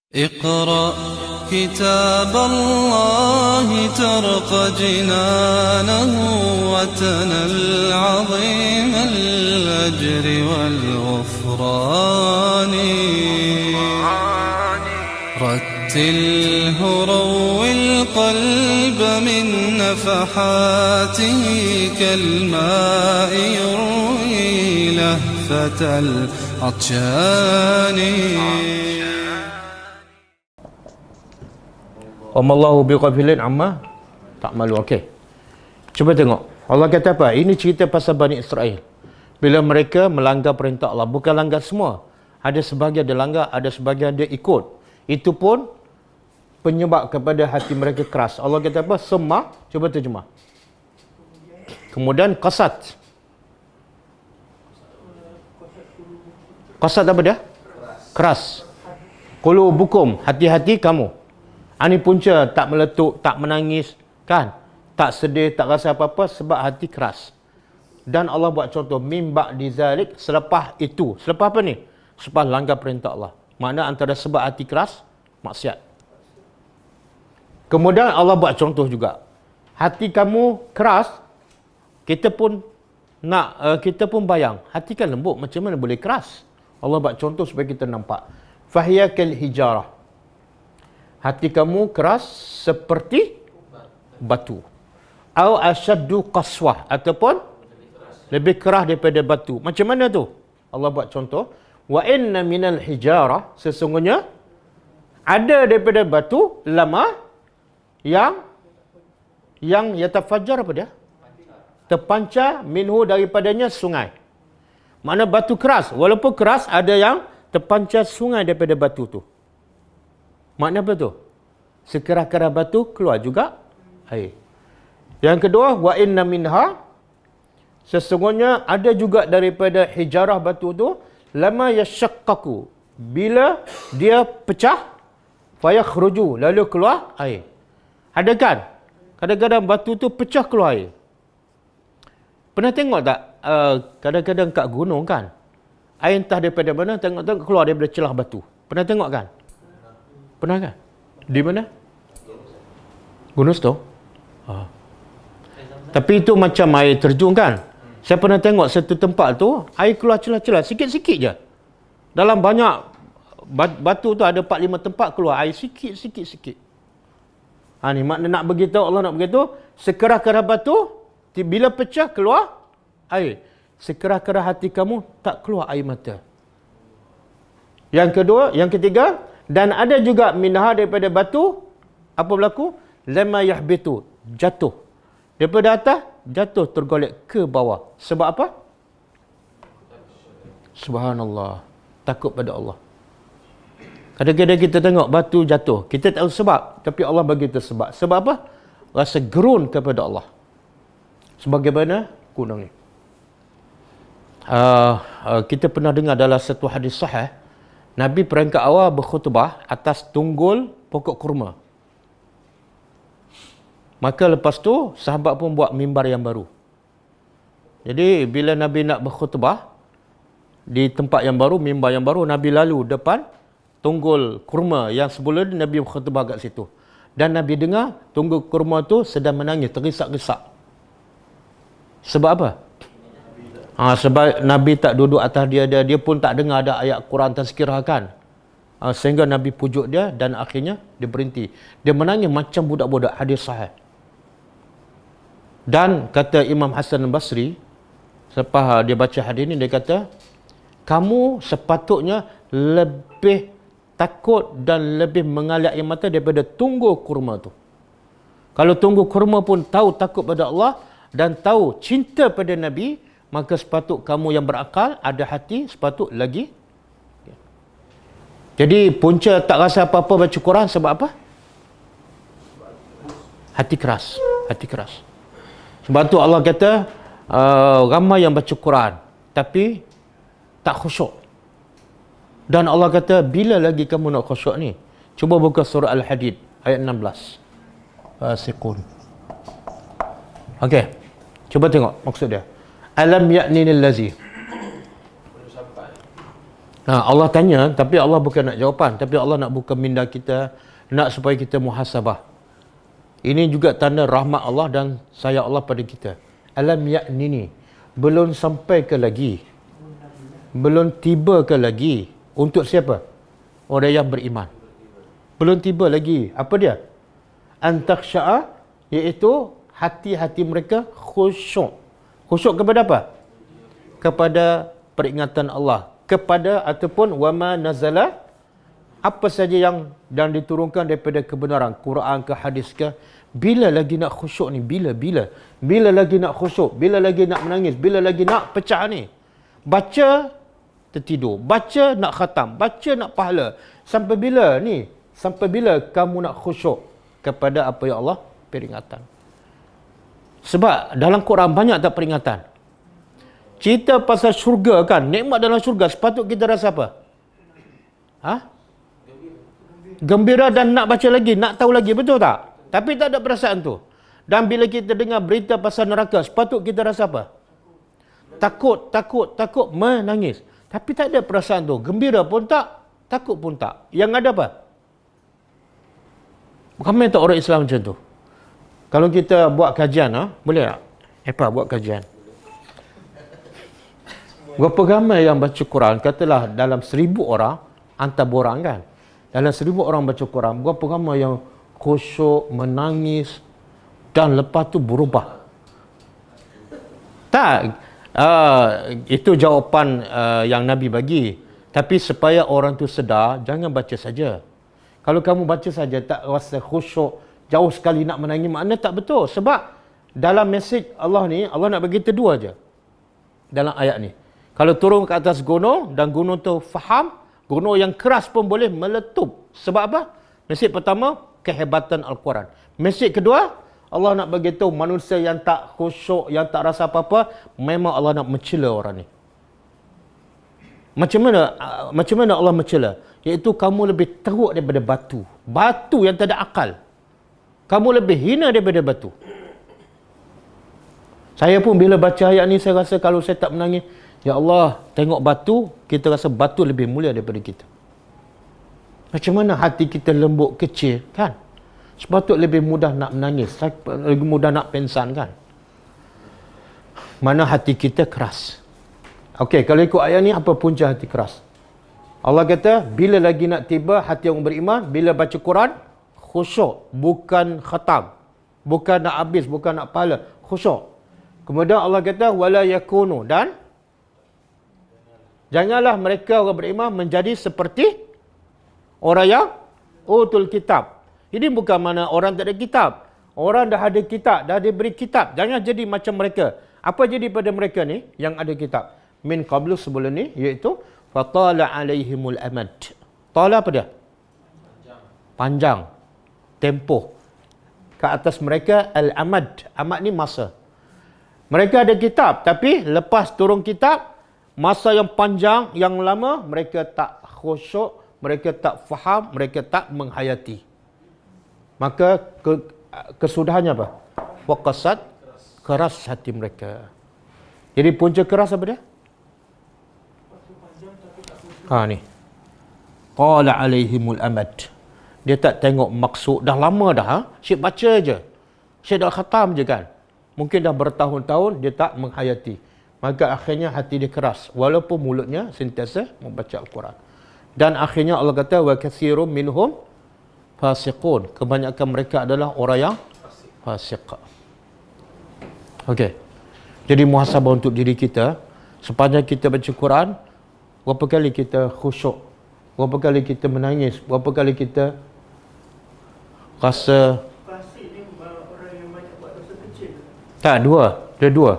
اقرأ كتاب الله ترق جنانه وتنل عظيم الأجر والغفران رتله روي القلب من نفحاته كالماء يروي لهفة العطشان Wamallahu bighafilin amma ta'malu. Okey. Cuba tengok. Allah kata apa? Ini cerita pasal Bani Israel. Bila mereka melanggar perintah Allah, bukan langgar semua. Ada sebahagian dia langgar, ada sebahagian dia ikut. Itu pun penyebab kepada hati mereka keras. Allah kata apa? Semah. Cuba terjemah. Kemudian qasat. Qasat apa dia? Keras. Qulubukum, hati-hati kamu. Ini punca tak meletup, tak menangis, kan? Tak sedih, tak rasa apa-apa sebab hati keras. Dan Allah buat contoh, mim ba'di zalik, selepas itu. Selepas apa ni? Selepas langgar perintah Allah. Makna antara sebab hati keras, maksiat. Kemudian Allah buat contoh juga. Hati kamu keras, kita pun bayang. Hati kan lembut, macam mana boleh keras? Allah buat contoh supaya kita nampak. Fahiya kal hijarah. Hati kamu keras seperti batu. Au asyaddu qaswah, ataupun lebih keras daripada batu. Macam mana tu? Allah buat contoh. Wa inna minal hijarah, sesungguhnya ada daripada batu lama yang yatafajjar apa dia? Terpancar minhu daripadanya sungai. Mana batu keras, walaupun keras ada yang terpancar sungai daripada batu tu. Makna apa tu? Sekerah-kerah batu keluar juga air. Yang kedua, wa inna minha, sesungguhnya ada juga daripada hijarah batu tu, lama yashaqqaqu, bila dia pecah, fayakhruju, lalu keluar air. Ada kan? Kadang-kadang batu tu pecah keluar air. Pernah tengok tak? Kadang-kadang kat gunung kan, air entah daripada mana, tengok-tengok keluar daripada celah batu. Pernah tengok kan? Pernah kan? Di mana? Gunung Seto? Tapi itu macam air terjun kan? Saya pernah tengok satu tempat tu, air keluar celah-celah, sikit-sikit je. Dalam banyak batu tu ada 4-5 tempat keluar air sikit-sikit. Ni makna nak beritahu, Allah nak beritahu, sekerah-kerah batu, bila pecah keluar air. Sekerah-kerah hati kamu tak keluar air mata. Yang kedua, yang ketiga, dan ada juga minha daripada batu, apa berlaku? Lama yahbitu, jatuh. Daripada atas, jatuh tergolek ke bawah. Sebab apa? Subhanallah. Takut pada Allah. Kadang-kadang kita tengok batu jatuh. Kita tahu sebab. Tapi Allah bagi kita sebab. Sebab apa? Rasa gerun kepada Allah. Sebagaimana gunung ni. Kita pernah dengar dalam satu hadis sahih, Nabi perangkat awal berkhutbah atas tunggul pokok kurma. Maka lepas tu, sahabat pun buat mimbar yang baru. Jadi, bila Nabi nak berkhutbah di tempat yang baru, mimbar yang baru, Nabi lalu depan tunggul kurma yang sebelum Nabi berkhutbah kat situ. Dan Nabi dengar tunggul kurma tu sedang menangis, terisak-risak. Sebab apa? Sebab Nabi tak duduk atas dia pun tak dengar ada ayat Quran tazkirah kan. Sehingga Nabi pujuk dia dan akhirnya dia berhenti. Dia menangis macam budak-budak, hadis sahih. Dan kata Imam Hasan al-Basri, selepas dia baca hadis ni, dia kata, kamu sepatutnya lebih takut dan lebih mengalir air mata daripada tunggul kurma tu. Kalau tunggul kurma pun tahu takut pada Allah dan tahu cinta pada Nabi, maka sepatut kamu yang berakal, ada hati, sepatut lagi. Jadi punca tak rasa apa-apa baca Quran sebab apa? Hati keras. Hati keras. Sebab tu Allah kata, ramai yang baca Quran, tapi tak khusyuk. Dan Allah kata, bila lagi kamu nak khusyuk ni? Cuba buka surah Al-Hadid, ayat 16. Fasiqun. Okey. Cuba tengok maksud dia. Alam ya'ninil lazi. Allah tanya, tapi Allah bukan nak jawapan, tapi Allah nak buka minda kita, nak supaya kita muhasabah. Ini juga tanda rahmat Allah dan sayang Allah pada kita. Alam ya'nini, belum sampai ke lagi, belum tiba ke lagi, untuk siapa? Orang yang beriman. Belum tiba lagi. Apa dia? Antaksya'a, iaitu hati-hati mereka khusyuk. Khusyuk kepada apa? Kepada peringatan Allah. Kepada ataupun wama nazala, apa saja yang dan diturunkan daripada kebenaran, Quran ke hadis ke. Bila lagi nak khusyuk ni? Bila lagi nak khusyuk? Bila lagi nak menangis? Bila lagi nak pecah ni? Baca tertidur, baca nak khatam, baca nak pahala. Sampai bila ni? Sampai bila kamu nak khusyuk kepada apa yang Allah peringatan? Sebab dalam Quran banyak tak peringatan. Cerita pasal syurga kan, nikmat dalam syurga, sepatut kita rasa apa? Gembira dan nak baca lagi, nak tahu lagi, betul tak? Tapi tak ada perasaan tu. Dan bila kita dengar berita pasal neraka, sepatut kita rasa apa? Takut, menangis. Tapi tak ada perasaan tu. Gembira pun tak, takut pun tak. Yang ada apa? Ramai tak orang Islam macam tu? Kalau kita buat kajian, boleh tak? Buat kajian. Berapa ramai yang baca Quran? Katalah dalam 1,000 orang, hantar borang kan? Dalam 1,000 orang baca Quran, berapa ramai yang khusyuk, menangis dan lepas tu berubah? Tak. Itu jawapan yang Nabi bagi. Tapi supaya orang tu sedar, jangan baca saja. Kalau kamu baca saja tak rasa khusyuk, jauh sekali nak menangis, makna tak betul. Sebab dalam mesej Allah ni, Allah nak bagi kita dua aja dalam ayat ni. Kalau turun ke atas gunung dan gunung tu faham, gunung yang keras pun boleh meletup. Sebab apa? Mesej pertama, kehebatan Al-Quran. Mesej kedua, Allah nak bagi tahu manusia yang tak khusyuk, yang tak rasa apa-apa, memang Allah nak mencela orang ni. Macam mana Allah mencela? Iaitu kamu lebih teruk daripada batu. Batu yang tak ada akal. Kamu lebih hina daripada batu. Saya pun bila baca ayat ni, saya rasa kalau saya tak menangis, ya Allah, tengok batu, kita rasa batu lebih mulia daripada kita. Macam mana hati kita lembut, kecil, kan? Sepatut lebih mudah nak menangis, lebih mudah nak pengsan, kan? Mana hati kita keras. Okey, kalau ikut ayat ni, apa punca hati keras? Allah kata, bila lagi nak tiba hati yang beriman, bila baca Quran, khusyuk, bukan khatam, bukan nak habis, bukan nak pahala, khusyuk. Kemudian Allah kata, wala yakunu, dan janganlah mereka orang beriman menjadi seperti orang yang utul kitab. Ini bukan mana orang tak ada kitab. Orang dah ada kitab, dah diberi kitab. Jangan jadi macam mereka. Apa jadi pada mereka ni yang ada kitab? Min qablu, sebelum ni, iaitu fatala alaihimul amad. Tala apa dia? Panjang. Tempoh. Ke atas mereka al-amad. Amad ni masa. Mereka ada kitab, tapi lepas turun kitab, masa yang panjang, yang lama, mereka tak khusyuk, mereka tak faham, mereka tak menghayati. Maka kesudahannya apa? Waqasat, keras hati mereka. Jadi punca keras apa dia? Ni. Qala alaihimul amad. Dia tak tengok maksud, dah lama dah. Syed baca je. Syed dah khatam je kan. Mungkin dah bertahun-tahun dia tak menghayati. Maka akhirnya hati dia keras. Walaupun mulutnya sentiasa membaca Al-Quran. Dan akhirnya Allah kata, wa katsirum minhum fasiqun. Kebanyakan mereka adalah orang yang fasiq. Okey. Jadi muhasabah untuk diri kita. Sepanjang kita baca Quran, berapa kali kita khusyuk? Berapa kali kita menangis? Berapa kali kita rasa... Tak, dua. Ada dua.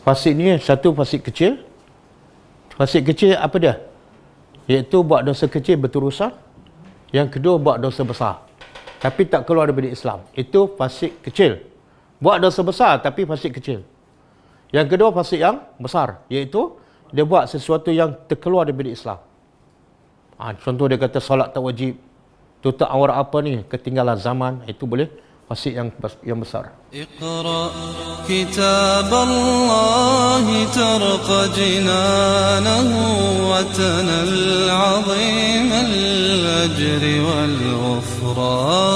Fasik ni, satu fasik kecil. Fasik kecil apa dia? Iaitu buat dosa kecil berterusan. Yang kedua, buat dosa besar. Tapi tak keluar daripada Islam. Itu fasik kecil. Buat dosa besar tapi fasik kecil. Yang kedua, fasik yang besar. Iaitu, dia buat sesuatu yang terkeluar daripada Islam. Contoh dia kata, solat tak wajib. Tutup aurat apa ni? Ketinggalan zaman. Itu boleh hasil yang besar. اقرأ كتاب الله ترق جنانه وتنل عظيم الأجر والغفران